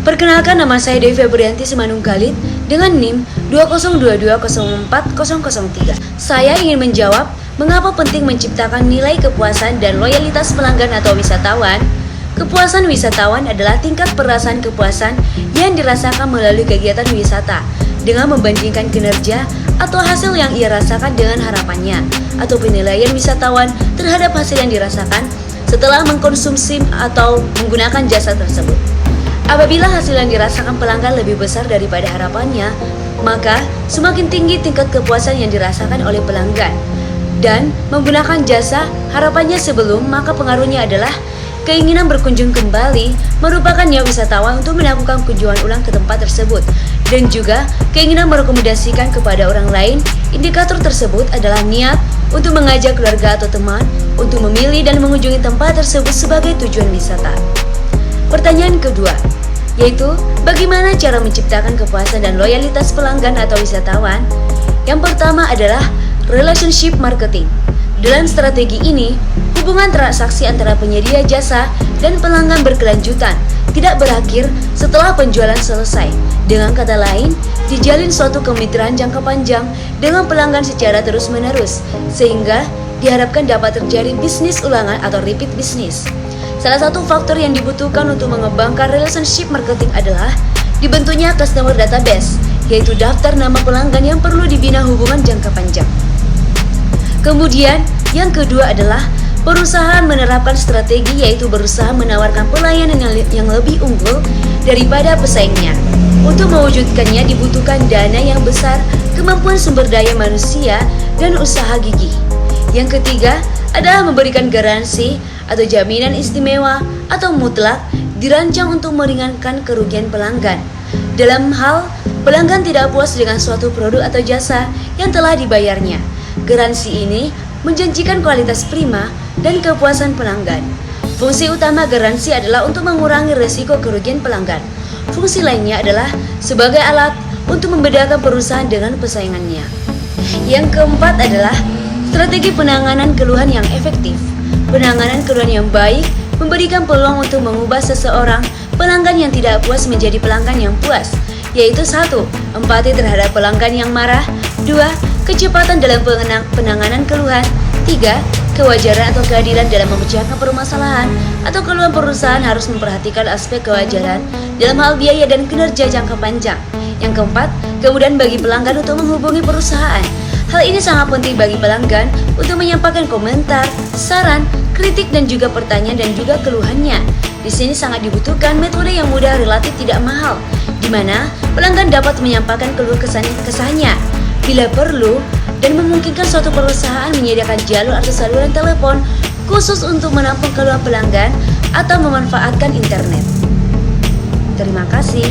Perkenalkan, nama saya Dewi Febrianti Simanunggalit dengan NIM 202204003. Saya ingin menjawab mengapa penting menciptakan nilai kepuasan dan loyalitas pelanggan atau wisatawan. Kepuasan wisatawan adalah tingkat perasaan kepuasan yang dirasakan melalui kegiatan wisata dengan membandingkan kinerja atau hasil yang ia rasakan dengan harapannya atau penilaian wisatawan terhadap hasil yang dirasakan setelah mengkonsumsi atau menggunakan jasa tersebut. Apabila hasil yang dirasakan pelanggan lebih besar daripada harapannya, maka semakin tinggi tingkat kepuasan yang dirasakan oleh pelanggan. Dan menggunakan jasa harapannya sebelum, maka pengaruhnya adalah keinginan berkunjung kembali, merupakannya wisatawan untuk melakukan kunjungan ulang ke tempat tersebut. Dan juga keinginan merekomendasikan kepada orang lain. Indikator tersebut adalah niat untuk mengajak keluarga atau teman untuk memilih dan mengunjungi tempat tersebut sebagai tujuan wisata. Pertanyaan kedua, yaitu bagaimana cara menciptakan kepuasan dan loyalitas pelanggan atau wisatawan? Yang pertama adalah relationship marketing. Dalam strategi ini, hubungan transaksi antara penyedia jasa dan pelanggan berkelanjutan, tidak berakhir setelah penjualan selesai. Dengan kata lain, dijalin suatu kemitraan jangka panjang dengan pelanggan secara terus-menerus, sehingga diharapkan dapat terjadi bisnis ulangan atau repeat business. Salah satu faktor yang dibutuhkan untuk mengembangkan relationship marketing adalah dibentuknya customer database, yaitu daftar nama pelanggan yang perlu dibina hubungan jangka panjang. Kemudian, yang kedua adalah perusahaan menerapkan strategi, yaitu berusaha menawarkan pelayanan yang lebih unggul daripada pesaingnya. Untuk mewujudkannya dibutuhkan dana yang besar, kemampuan sumber daya manusia, dan usaha gigih. Yang ketiga adalah memberikan garansi atau jaminan istimewa atau mutlak dirancang untuk meringankan kerugian pelanggan. Dalam hal pelanggan tidak puas dengan suatu produk atau jasa yang telah dibayarnya, garansi ini menjanjikan kualitas prima dan kepuasan pelanggan. Fungsi utama garansi adalah untuk mengurangi risiko kerugian pelanggan. Fungsi lainnya adalah sebagai alat untuk membedakan perusahaan dengan pesaingannya. Yang keempat adalah strategi penanganan keluhan yang efektif. Penanganan keluhan yang baik memberikan peluang untuk mengubah seseorang pelanggan yang tidak puas menjadi pelanggan yang puas, yaitu 1. Empati terhadap pelanggan yang marah. 2. Kecepatan dalam penanganan keluhan. 3. Kewajaran atau keadilan dalam memecahkan permasalahan atau keluhan. Perusahaan harus memperhatikan aspek kewajaran dalam hal biaya dan kinerja jangka panjang. Yang keempat, kemudian bagi pelanggan untuk menghubungi perusahaan. Hal ini sangat penting bagi pelanggan untuk menyampaikan komentar, saran, kritik, dan juga pertanyaan dan juga keluhannya. Di sini sangat dibutuhkan metode yang mudah, relatif tidak mahal, di mana pelanggan dapat menyampaikan keluh kesahnya bila perlu, dan memungkinkan suatu perusahaan menyediakan jalur atau saluran telepon khusus untuk menampung keluhan pelanggan atau memanfaatkan internet. Terima kasih.